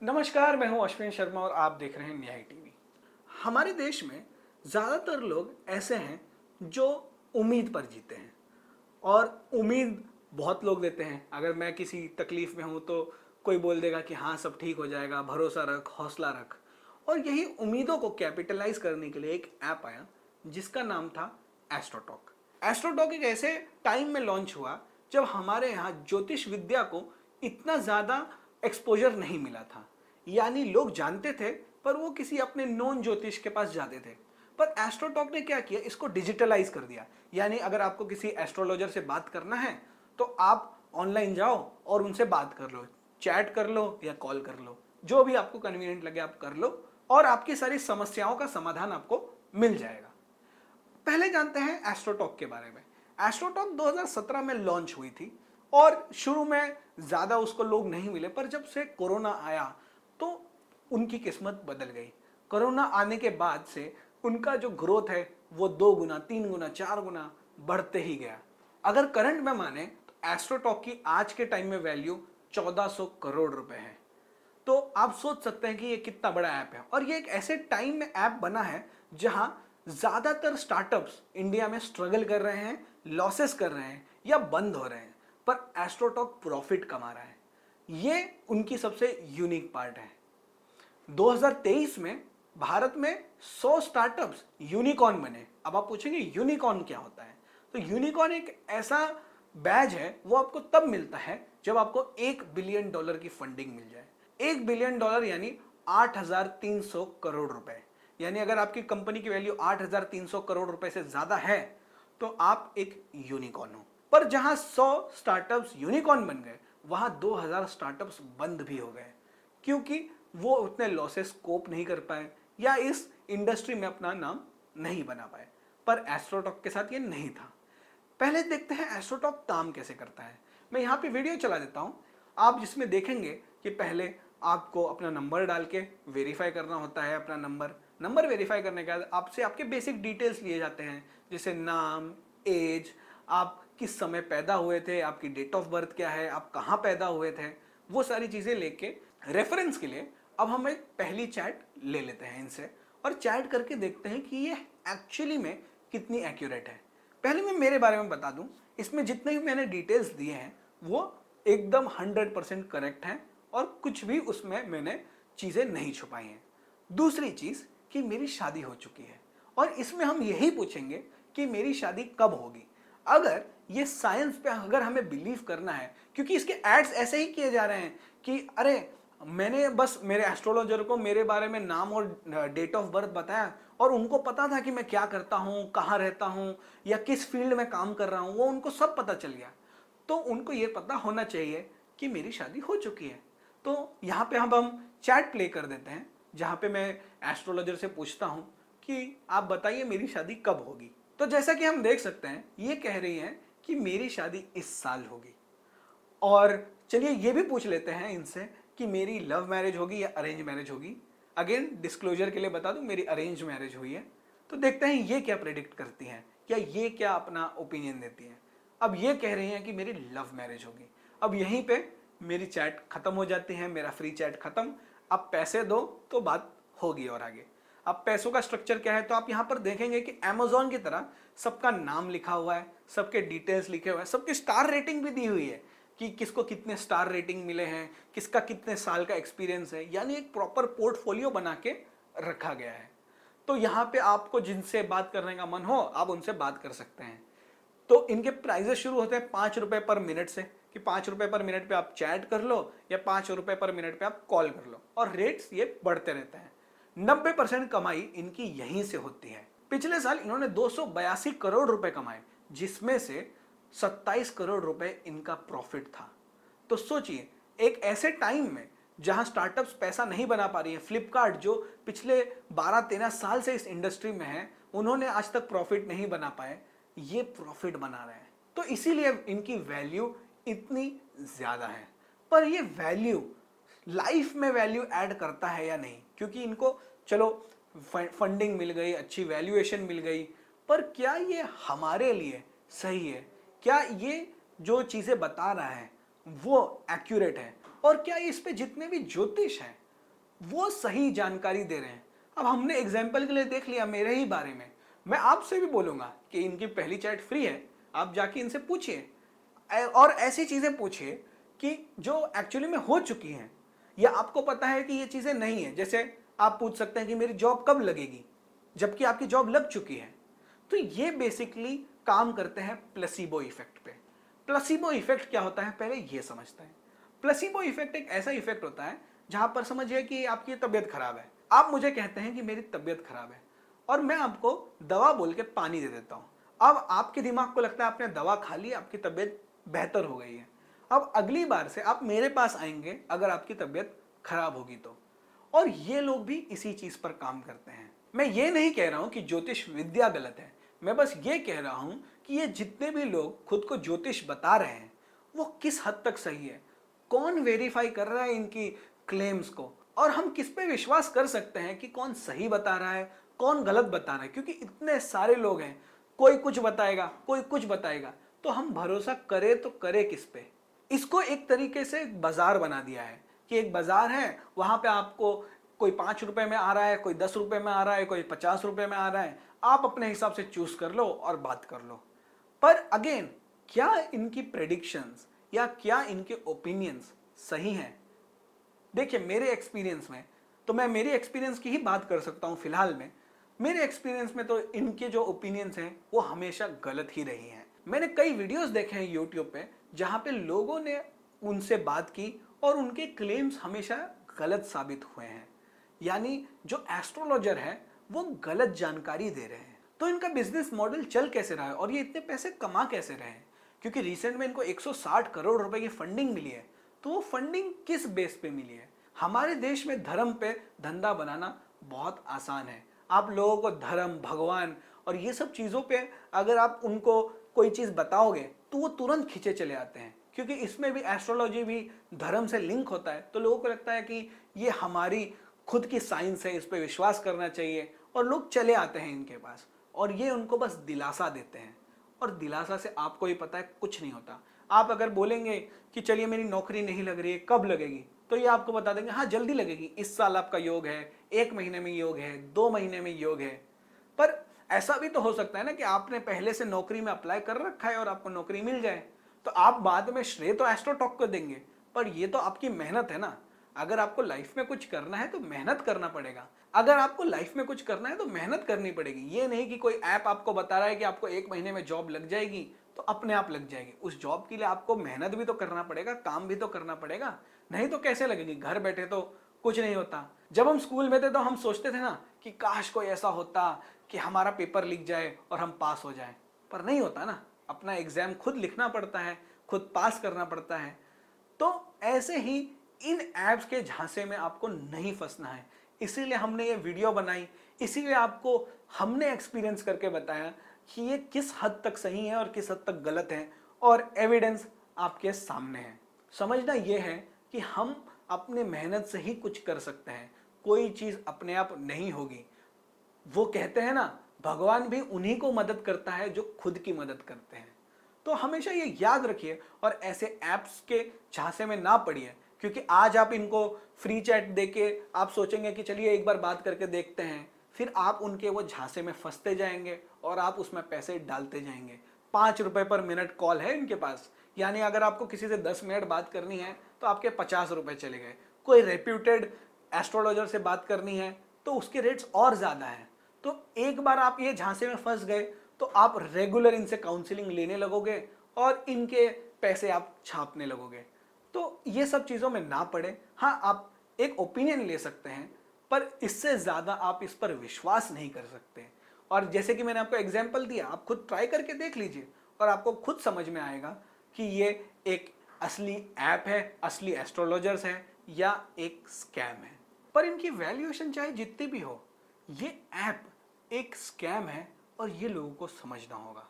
नमस्कार, मैं हूं अश्विन शर्मा और आप देख रहे हैं न्याय टीवी। हमारे देश में ज़्यादातर लोग ऐसे हैं जो उम्मीद पर जीते हैं और उम्मीद बहुत लोग देते हैं। अगर मैं किसी तकलीफ में हूं तो कोई बोल देगा कि हाँ सब ठीक हो जाएगा, भरोसा रख, हौसला रख। और यही उम्मीदों को कैपिटलाइज करने के लिए एक ऐप आया जिसका नाम था एस्ट्रोटॉक। एस्ट्रोटॉक एक ऐसे टाइम में लॉन्च हुआ जब हमारे यहाँ ज्योतिष विद्या को इतना ज़्यादा एक्सपोजर नहीं मिला था। यानी लोग जानते थे पर वो किसी अपने नॉन ज्योतिष के पास जाते थे। पर एस्ट्रोटॉक ने क्या किया, इसको डिजिटलाइज कर दिया। यानी अगर आपको किसी एस्ट्रोलॉजर से बात करना है तो आप ऑनलाइन जाओ और उनसे बात कर लो, चैट कर लो या कॉल कर लो, जो भी आपको कन्वीनियंट लगे आप कर लो और आपकी सारी समस्याओं का समाधान आपको मिल जाएगा। पहले जानते हैं एस्ट्रोटॉक के बारे में। एस्ट्रोटॉक 2017 में लॉन्च हुई थी और शुरू में ज़्यादा उसको लोग नहीं मिले, पर जब से कोरोना आया तो उनकी किस्मत बदल गई। कोरोना आने के बाद से उनका जो ग्रोथ है वो 2 गुना, 3 गुना, 4 गुना बढ़ते ही गया। अगर करंट में माने तो एस्ट्रोटॉक की आज के टाइम में वैल्यू 1400 करोड़ रुपए है। तो आप सोच सकते हैं कि ये कितना बड़ा ऐप है। और ये एक ऐसे टाइम में ऐप बना है जहां ज्यादातर स्टार्टअप्स इंडिया में स्ट्रगल कर रहे हैं, लॉसेस कर रहे हैं या बंद हो रहे हैं, पर एस्ट्रोटॉक प्रॉफिट कमा रहा है। ये उनकी सबसे यूनिक पार्ट है। 2023 में भारत में 100 स्टार्टअप्स यूनिकॉर्न बने। अब आप पूछेंगे यूनिकॉर्न क्या होता है? तो यूनिकॉर्न एक ऐसा बैज है, वो आपको तब मिलता है जब आपको $1 बिलियन की फंडिंग मिल जाए। $1 बिलियन यानी 8,300 करोड़ रुपए। यानी अगर आपकी कंपनी की वैल्यू 8,300 करोड़ रुपए से ज्यादा है तो आप एक यूनिकॉर्न हो। पर जहां 100 स्टार्टअप्स यूनिकॉर्न बन गए वहां 2,000 स्टार्टअप्स बंद भी हो गए, क्योंकि वो उतने लॉसेस कोप नहीं कर पाए या इस इंडस्ट्री में अपना नाम नहीं बना पाए। पर एस्ट्रोटॉक के साथ ये नहीं था। पहले देखते हैं एस्ट्रोटॉक काम कैसे करता है। मैं यहाँ पे वीडियो चला देता हूँ, आप जिसमें देखेंगे कि पहले आपको अपना नंबर डाल के वेरीफाई करना होता है। अपना नंबर वेरीफाई करने के बाद आपसे आपके बेसिक डिटेल्स लिए जाते हैं, जैसे नाम, एज, आप किस समय पैदा हुए थे, आपकी डेट ऑफ बर्थ क्या है, आप कहाँ पैदा हुए थे, वो सारी चीज़ें लेके रेफरेंस के लिए अब हम एक पहली चैट ले लेते हैं इनसे और चैट करके देखते हैं कि ये एक्चुअली में कितनी एक्यूरेट है। पहले मैं मेरे बारे में बता दूं, इसमें जितने भी मैंने डिटेल्स दिए हैं वो एकदम 100% करेक्ट हैं और कुछ भी उसमें मैंने चीज़ें नहीं छुपाई हैं। दूसरी चीज़ कि मेरी शादी हो चुकी है और इसमें हम यही पूछेंगे कि मेरी शादी कब होगी। अगर ये साइंस पे अगर हमें बिलीव करना है, क्योंकि इसके एड्स ऐसे ही किए जा रहे हैं कि अरे मैंने बस मेरे एस्ट्रोलॉजर को मेरे बारे में नाम और डेट ऑफ बर्थ बताया और उनको पता था कि मैं क्या करता हूँ, कहाँ रहता हूँ या किस फील्ड में काम कर रहा हूँ, वो उनको सब पता चल गया। तो उनको ये पता होना चाहिए कि मेरी शादी हो चुकी है। तो यहाँ पे हम चैट प्ले कर देते हैं जहाँ पे मैं एस्ट्रोलॉजर से पूछता हूँ कि आप बताइए मेरी शादी कब होगी। तो जैसा कि हम देख सकते हैं ये कह रही हैं कि मेरी शादी इस साल होगी। और चलिए ये भी पूछ लेते हैं इनसे कि मेरी लव मैरिज होगी या अरेंज मैरिज होगी। अगेन डिस्क्लोजर के लिए बता दूं, मेरी अरेंज मैरिज हुई है। तो देखते हैं ये क्या प्रेडिक्ट करती हैं या ये क्या अपना ओपिनियन देती हैं। अब ये कह रही हैं कि मेरी लव मैरिज होगी। अब यहीं पे मेरी चैट खत्म हो जाती है, मेरा फ्री चैट खत्म। अब पैसे दो तो बात होगी और आगे। अब पैसों का स्ट्रक्चर क्या है, तो आप यहाँ पर देखेंगे कि अमेजोन की तरह सबका नाम लिखा हुआ है, सबके डिटेल्स लिखे हुए हैं, सबकी स्टार रेटिंग भी दी हुई है कि किसको कितने स्टार रेटिंग मिले हैं, किसका कितने साल का एक्सपीरियंस है। यानी एक प्रॉपर पोर्टफोलियो बना के रखा गया है। तो यहाँ पे आपको जिनसे बात करने का मन हो आप उनसे बात कर सकते हैं। तो इनके प्राइजेस शुरू होते हैं ₹5 पर मिनट से, कि ₹5 पर मिनट पे आप चैट कर लो या ₹5 पर मिनट पे आप कॉल कर लो, और रेट्स ये बढ़ते रहते हैं। 90% कमाई इनकी यहीं से होती है। पिछले साल इन्होंने 282 करोड़ रुपए कमाए, जिसमें से 27 करोड़ रुपए इनका प्रॉफिट था। तो सोचिए एक ऐसे टाइम में जहां स्टार्टअप्स पैसा नहीं बना पा रही है, फ्लिपकार्ट जो पिछले 12-13 साल से इस इंडस्ट्री में है, उन्होंने आज तक प्रॉफिट नहीं बना पाए, ये प्रॉफिट बना रहे हैं। तो इसीलिए इनकी वैल्यू इतनी ज्यादा है। पर ये वैल्यू लाइफ में वैल्यू ऐड करता है या नहीं, क्योंकि इनको चलो फंडिंग मिल गई, अच्छी वैल्यूएशन मिल गई, पर क्या ये हमारे लिए सही है? क्या ये जो चीजें बता रहा है वो एक्यूरेट है? और क्या इस पे जितने भी ज्योतिष हैं वो सही जानकारी दे रहे हैं। अब हमने एग्जाम्पल के लिए देख लिया मेरे ही बारे में, मैं आपसे भी बोलूँगा कि इनकी पहली चैट फ्री है, आप जाके इनसे पूछिए और ऐसी चीज़ें पूछिए कि जो एक्चुअली में हो चुकी हैं या आपको पता है कि ये चीज़ें नहीं है। जैसे आप पूछ सकते हैं कि मेरी जॉब कब लगेगी, जबकि आपकी जॉब लग चुकी है। तो ये बेसिकली काम करते हैं प्लेसिबो इफेक्ट पे। प्लेसिबो इफेक्ट क्या होता है पहले ये समझते हैं। प्लेसिबो इफेक्ट एक ऐसा इफेक्ट होता है जहां पर समझिए कि आपकी तबीयत खराब है, आप मुझे कहते हैं कि मेरी तबीयत खराब है और मैं आपको दवा बोल के पानी दे देता हूं। अब आपके दिमाग को लगता है आपने दवा खा ली, आपकी तबीयत बेहतर हो गई है। अब अगली बार से आप मेरे पास आएंगे अगर आपकी तबीयत खराब होगी तो। और ये लोग भी इसी चीज पर काम करते हैं। मैं ये नहीं कह रहा हूं कि ज्योतिष विद्या गलत है, मैं बस ये कह रहा हूं कि ये जितने भी लोग खुद को ज्योतिष बता रहे हैं वो किस हद तक सही है, कौन वेरीफाई कर रहा है इनकी क्लेम्स को, और हम किस पे विश्वास कर सकते हैं कि कौन सही बता रहा है कौन गलत बता रहा है। क्योंकि इतने सारे लोग हैं, कोई कुछ बताएगा कोई कुछ बताएगा, तो हम भरोसा करें तो करें किस पे। इसको एक तरीके से एक बाजार बना दिया है कि एक बाजार है, वहां पे आपको कोई 5 रुपए में आ रहा है, कोई 10 रुपए में आ रहा है, कोई 50 रुपए में आ रहा है, आप अपने हिसाब से चूज कर लो और बात कर लो। पर अगेन, क्या इनकी प्रेडिक्शंस या क्या इनके ओपिनियंस सही हैं? देखिए मेरे एक्सपीरियंस में, तो मैं मेरे एक्सपीरियंस की ही बात कर सकता हूं फिलहाल में। मेरे एक्सपीरियंस में तो इनके जो ओपिनियंस हैं वो हमेशा गलत ही रही हैं। मैंने कई वीडियोस देखे हैं यूट्यूब पे जहां पे लोगों ने उनसे बात की और उनके क्लेम्स हमेशा गलत साबित हुए हैं। यानी जो एस्ट्रोलॉजर है वो गलत जानकारी दे रहे हैं। तो इनका बिजनेस मॉडल चल कैसे रहा है और ये इतने पैसे कमा कैसे रहे हैं? क्योंकि रिसेंट में इनको 160 करोड़ रुपए की फंडिंग मिली है। तो वो फंडिंग किस बेस पे मिली है? हमारे देश में धर्म पे धंधा बनाना बहुत आसान है। आप लोगों को धर्म, भगवान और ये सब चीजों पे अगर आप उनको कोई चीज बताओगे तो वो तुरंत खींचे चले आते हैं, क्योंकि इसमें भी एस्ट्रोलॉजी भी धर्म से लिंक होता है। तो लोगों को लगता है कि ये हमारी खुद की साइंस है, इस पर विश्वास करना चाहिए, और लोग चले आते हैं इनके पास और ये उनको बस दिलासा देते हैं। और दिलासा से आपको ही पता है कुछ नहीं होता। आप अगर बोलेंगे कि चलिए मेरी नौकरी नहीं लग रही है, कब लगेगी, तो ये आपको बता देंगे हाँ जल्दी लगेगी, इस साल आपका योग है, 1 महीने में योग है, 2 महीने में योग है। पर ऐसा भी तो हो सकता है ना कि आपने पहले से नौकरी में अप्लाई कर रखा है और आपको नौकरी मिल जाए, तो आप बाद में श्रेय तो एस्ट्रोटॉक को देंगे, पर ये तो आपकी मेहनत है ना। अगर आपको लाइफ में कुछ करना है तो मेहनत करना पड़ेगा। अगर आपको लाइफ में कुछ करना है तो मेहनत करनी पड़ेगी। ये नहीं कि कोई ऐप आपको बता रहा है कि आपको 1 महीने में जॉब लग जाएगी तो अपने आप लग जाएगी। उस जॉब के लिए आपको मेहनत भी तो करना पड़ेगा, काम भी तो करना पड़ेगा, नहीं तो कैसे लगेगी? घर बैठे तो कुछ नहीं होता। जब हम स्कूल में थे तो हम सोचते थे ना कि काश कोई ऐसा होता कि हमारा पेपर लिख जाए और हम पास हो जाएं, पर नहीं होता ना। अपना एग्जाम खुद लिखना पड़ता है, खुद पास करना पड़ता है। तो ऐसे ही इन ऐप्स के झांसे में आपको नहीं फंसना है, इसीलिए हमने ये वीडियो बनाई, इसीलिए आपको हमने एक्सपीरियंस करके बताया कि ये किस हद तक सही है और किस हद तक गलत है, और एविडेंस आपके सामने है। समझना ये है कि हम अपने मेहनत से ही कुछ कर सकते हैं, कोई चीज अपने आप नहीं होगी। वो कहते हैं ना, भगवान भी उन्हीं को मदद करता है जो खुद की मदद करते हैं। तो हमेशा ये याद रखिए और ऐसे ऐप्स के झांसे में ना पड़िए, क्योंकि आज आप इनको फ्री चैट देके आप सोचेंगे कि चलिए एक बार बात करके देखते हैं, फिर आप उनके वो झांसे में फंसते जाएंगे और आप उसमें पैसे डालते जाएंगे। 5 रुपए पर मिनट कॉल है इनके पास, यानी अगर आपको किसी से 10 मिनट बात करनी है तो आपके 50 रुपए चले गए। कोई रेप्यूटेड एस्ट्रोलॉजर से बात करनी है तो उसके रेट्स और ज्यादा हैं। तो एक बार आप ये झांसे में फंस गए तो आप रेगुलर इनसे काउंसलिंग लेने लगोगे और इनके पैसे आप छापने लगोगे। तो ये सब चीजों में ना पड़े। हाँ, आप एक ओपिनियन ले सकते हैं, पर इससे ज्यादा आप इस पर विश्वास नहीं कर सकते। और जैसे कि मैंने आपको एग्जाम्पल दिया, आप खुद ट्राई करके देख लीजिए और आपको खुद समझ में आएगा कि ये एक असली ऐप है, असली एस्ट्रोलॉजर्स है या एक स्कैम है। पर इनकी वैल्यूएशन चाहे जितनी भी हो, ये ऐप एक स्कैम है और ये लोगों को समझना होगा।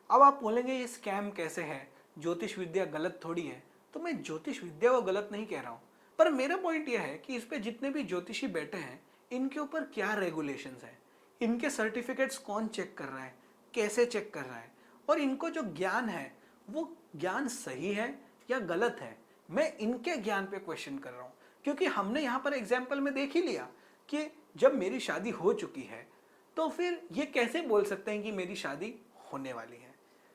अब आप बोलेंगे ये स्कैम कैसे है, ज्योतिष विद्या गलत थोड़ी है। तो मैं ज्योतिष विद्या को गलत नहीं कह रहा हूं, पर मेरा पॉइंट यह है कि इस पे जितने भी ज्योतिषी बैठे हैं इनके ऊपर क्या रेगुलेशंस है, इनके सर्टिफिकेट्स कौन चेक कर रहा है, कैसे चेक कर रहा है, और इनको जो ज्ञान है वो ज्ञान सही है या गलत है। मैं इनके ज्ञान पे क्वेश्चन कर रहा हूं। क्योंकि हमने यहाँ पर एग्जाम्पल में देख ही लिया कि जब मेरी शादी हो चुकी है तो फिर ये कैसे बोल सकते हैं कि मेरी शादी होने वाली है।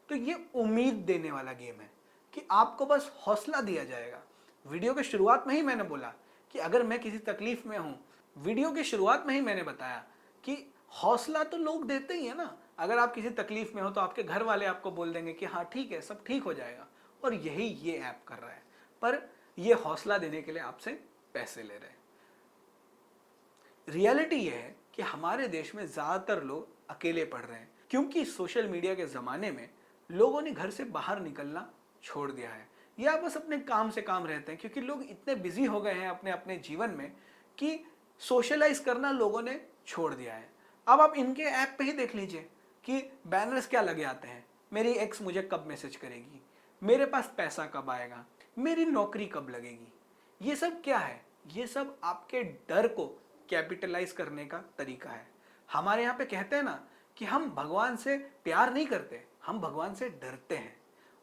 तो ये उम्मीद देने वाला गेम है कि आपको बस हौसला दिया जाएगा। वीडियो की शुरुआत में ही मैंने बोला कि अगर मैं किसी तकलीफ में हूँ, वीडियो की शुरुआत में ही मैंने बताया कि हौसला तो लोग देते ही है ना। अगर आप किसी तकलीफ में हो तो आपके घर वाले आपको बोल देंगे कि हाँ ठीक है, सब ठीक हो जाएगा, और यही ये ऐप कर रहा है। पर ये हौसला देने के लिए आपसे पैसे ले रहे हैं। रियलिटी ये है कि हमारे देश में ज़्यादातर लोग अकेले पढ़ रहे हैं, क्योंकि सोशल मीडिया के ज़माने में लोगों ने घर से बाहर निकलना छोड़ दिया है, या बस अपने काम से काम रहते हैं, क्योंकि लोग इतने बिजी हो गए हैं अपने अपने जीवन में कि सोशलाइज करना लोगों ने छोड़ दिया है। अब आप इनके ऐप पे ही देख लीजिए कि बैनर्स क्या लगे आते हैं, मेरी एक्स मुझे कब मैसेज करेगी, मेरे पास पैसा कब आएगा, मेरी नौकरी कब लगेगी। ये सब क्या है? ये सब आपके डर को कैपिटलाइज करने का तरीका है। हमारे यहाँ पे कहते हैं ना कि हम भगवान से प्यार नहीं करते, हम भगवान से डरते हैं।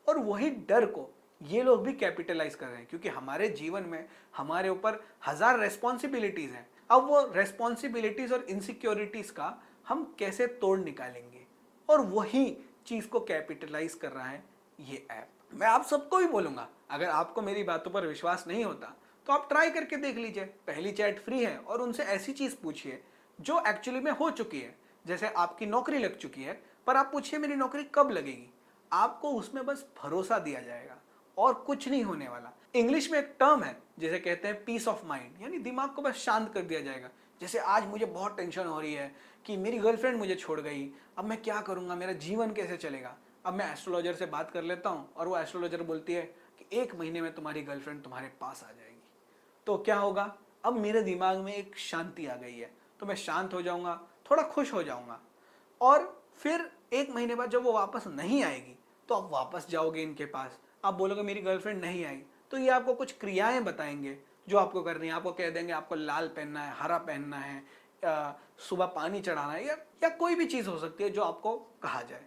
और वही डर को ये लोग भी कैपिटलाइज कर रहे हैं, क्योंकि हमारे जीवन में हमारे ऊपर 1000 रेस्पॉन्सिबिलिटीज हैं। अब वो रेस्पॉन्सिबिलिटीज और इनसिक्योरिटीज का हम कैसे तोड़ निकालेंगे, और वही चीज को कैपिटलाइज कर रहा है ये ऐप। मैं आप सबको भी बोलूंगा, अगर आपको मेरी बातों पर विश्वास नहीं होता तो आप ट्राई करके देख लीजिए। पहली चैट फ्री है, और उनसे ऐसी चीज पूछिए जो एक्चुअली में हो चुकी है। जैसे आपकी नौकरी लग चुकी है, पर आप पूछिए मेरी नौकरी कब लगेगी। आपको उसमें बस भरोसा दिया जाएगा और कुछ नहीं होने वाला। इंग्लिश में एक टर्म है जिसे कहते हैं पीस ऑफ माइंड, यानी दिमाग को बस शांत कर दिया जाएगा। जैसे आज मुझे बहुत टेंशन हो रही है कि मेरी गर्लफ्रेंड मुझे छोड़ गई, अब मैं क्या करूंगा, मेरा जीवन कैसे चलेगा। अब मैं एस्ट्रोलॉजर से बात कर लेता हूँ, और वो एस्ट्रोलॉजर बोलती है कि 1 महीने में तुम्हारी गर्लफ्रेंड तुम्हारे पास आ जाएगी। तो क्या होगा? अब मेरे दिमाग में एक शांति आ गई है, तो मैं शांत हो जाऊंगा, थोड़ा खुश हो जाऊंगा। और फिर 1 महीने बाद जब वो वापस नहीं आएगी तो आप वापस जाओगे इनके पास, आप बोलोगे मेरी गर्लफ्रेंड नहीं आई, तो ये आपको कुछ क्रियाएं बताएंगे जो आपको करनी है। आपको कह देंगे आपको लाल पहनना है, हरा पहनना है, सुबह पानी चढ़ाना है, या कोई भी चीज़ हो सकती है जो आपको कहा जाए।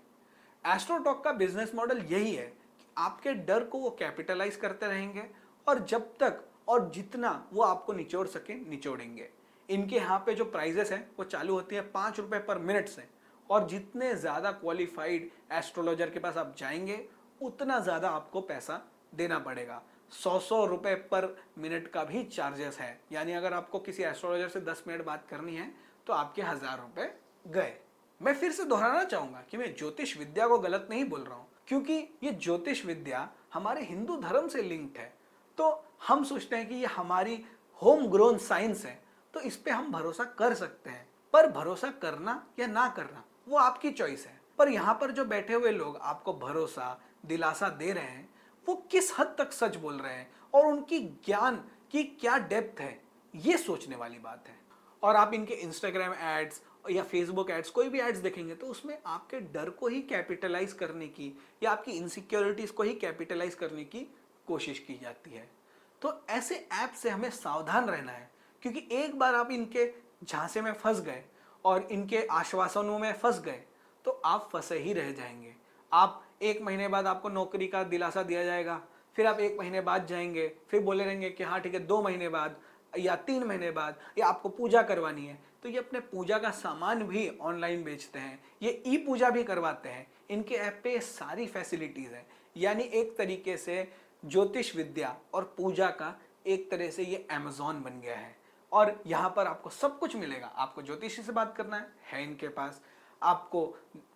एस्ट्रोटॉक का बिजनेस मॉडल यही है कि आपके डर को वो कैपिटलाइज करते रहेंगे, और जब तक और जितना वो आपको निचोड़ सके निचोड़ेंगे। इनके यहाँ पे जो प्राइजेस हैं वो चालू होती है 5 रुपए पर मिनट से, और जितने ज़्यादा क्वालिफाइड एस्ट्रोलॉजर के पास आप जाएंगे उतना ज़्यादा आपको पैसा देना पड़ेगा। 100 रुपए पर मिनट का भी चार्जेस है, यानी अगर आपको किसी एस्ट्रोलॉजर से 10 मिनट बात करनी है तो आपके 1000 रुपए गए। मैं फिर से दोहराना चाहूंगा कि मैं ज्योतिष विद्या को गलत नहीं बोल रहा हूं, क्योंकि ये ज्योतिष विद्या हमारे हिंदू धर्म से लिंक्ड है। तो हम सोचते हैं कि ये हमारी होम ग्रोन साइंस है, तो इस पे हम भरोसा कर सकते हैं। पर भरोसा करना या ना करना वो आपकी चॉइस है। पर यहाँ पर जो बैठे हुए लोग आपको भरोसा दिलासा दे रहे हैं, वो किस हद तक सच बोल रहे हैं और उनकी ज्ञान की क्या डेप्थ है, ये सोचने वाली बात है। और आप इनके इंस्टाग्राम एड्स या फेसबुक एड्स, कोई भी एड्स देखेंगे तो उसमें आपके डर को ही कैपिटलाइज करने की या आपकी इनसिक्योरिटीज को ही कैपिटलाइज करने की कोशिश की जाती है। तो ऐसे ऐप से हमें सावधान रहना है, क्योंकि एक बार आप इनके झांसे में फंस गए और इनके आश्वासनों में फंस गए तो आप फंसे ही रह जाएंगे। आप 1 महीने बाद आपको नौकरी का दिलासा दिया जाएगा, फिर आप 1 महीने बाद जाएंगे, फिर बोले रहेंगे कि हाँ ठीक है 2 महीने बाद या 3 महीने बाद, या आपको पूजा करवानी है तो ये अपने पूजा का सामान भी ऑनलाइन बेचते हैं, ये ई पूजा भी करवाते हैं। इनके ऐप पे सारी फैसिलिटीज हैं, यानी एक तरीके से ज्योतिष विद्या और पूजा का एक तरह से ये अमेज़न बन गया है। और यहाँ पर आपको सब कुछ मिलेगा। आपको ज्योतिषी से बात करना है इनके पास, आपको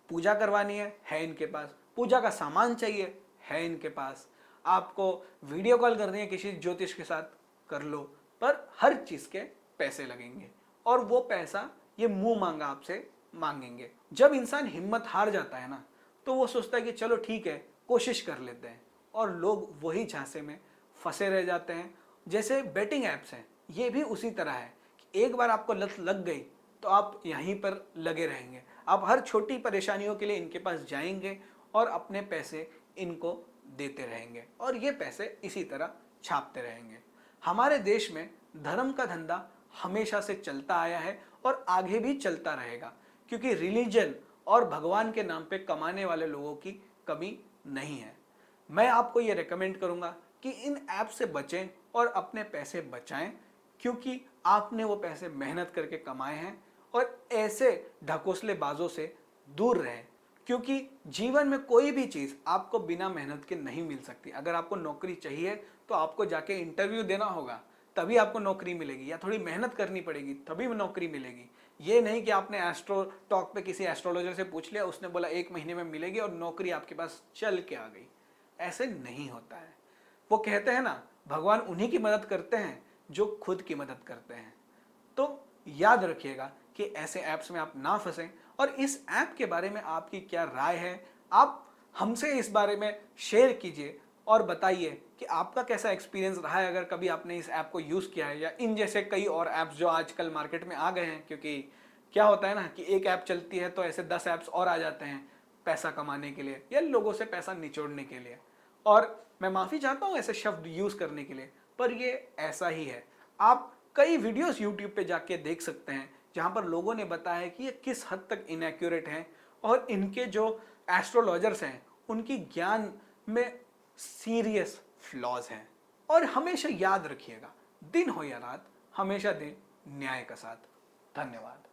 पूजा करवानी है इनके पास, पूजा का सामान चाहिए है इनके पास, आपको वीडियो कॉल करनी है किसी ज्योतिष के साथ कर लो, पर हर चीज़ के पैसे लगेंगे, और वो पैसा ये मुंह मांगा आपसे मांगेंगे। जब इंसान हिम्मत हार जाता है ना, तो वो सोचता है कि चलो ठीक है कोशिश कर लेते हैं, और लोग वही झांसे में फंसे रह जाते हैं। जैसे बेटिंग ऐप्स हैं, ये भी उसी तरह है कि एक बार आपको लत लग गई तो आप यहीं पर लगे रहेंगे। आप हर छोटी परेशानियों के लिए इनके पास जाएंगे और अपने पैसे इनको देते रहेंगे, और ये पैसे इसी तरह छापते रहेंगे। हमारे देश में धर्म का धंधा हमेशा से चलता आया है और आगे भी चलता रहेगा, क्योंकि रिलीजन और भगवान के नाम पे कमाने वाले लोगों की कमी नहीं है। मैं आपको ये रेकमेंड करूंगा कि इन ऐप से बचें और अपने पैसे बचाएं, क्योंकि आपने वो पैसे मेहनत करके कमाए हैं। और ऐसे ढकोसलेबाजों से दूर रहें, क्योंकि जीवन में कोई भी चीज़ आपको बिना मेहनत के नहीं मिल सकती। अगर आपको नौकरी चाहिए तो आपको जाके इंटरव्यू देना होगा, तभी आपको नौकरी मिलेगी, या थोड़ी मेहनत करनी पड़ेगी तभी नौकरी मिलेगी। ये नहीं कि आपने एस्ट्रो टॉक पे किसी एस्ट्रोलॉजर से पूछ लिया, उसने बोला 1 महीने में मिलेगी और नौकरी आपके पास चल के आ गई। ऐसे नहीं होता है। वो कहते हैं ना, भगवान उन्हीं की मदद करते हैं जो खुद की मदद करते हैं। तो याद रखिएगा कि ऐसे ऐप्स में आप ना फंसें। और इस ऐप के बारे में आपकी क्या राय है, आप हमसे इस बारे में शेयर कीजिए और बताइए कि आपका कैसा एक्सपीरियंस रहा है, अगर कभी आपने इस ऐप को यूज़ किया है, या इन जैसे कई और ऐप्स जो आजकल मार्केट में आ गए हैं। क्योंकि क्या होता है ना कि एक ऐप चलती है तो ऐसे 10 ऐप्स और आ जाते हैं पैसा कमाने के लिए या लोगों से पैसा निचोड़ने के लिए। और मैं माफ़ी चाहता हूँ ऐसे शब्द यूज़ करने के लिए, पर ये ऐसा ही है। आप कई वीडियोस यूट्यूब पे जाके देख सकते हैं जहाँ पर लोगों ने बताया है कि ये किस हद तक इनएक्यूरेट हैं, और इनके जो एस्ट्रोलॉजर्स हैं उनकी ज्ञान में सीरियस फ्लॉज हैं। और हमेशा याद रखिएगा, दिन हो या रात, हमेशा दिन न्याय का साथ। धन्यवाद।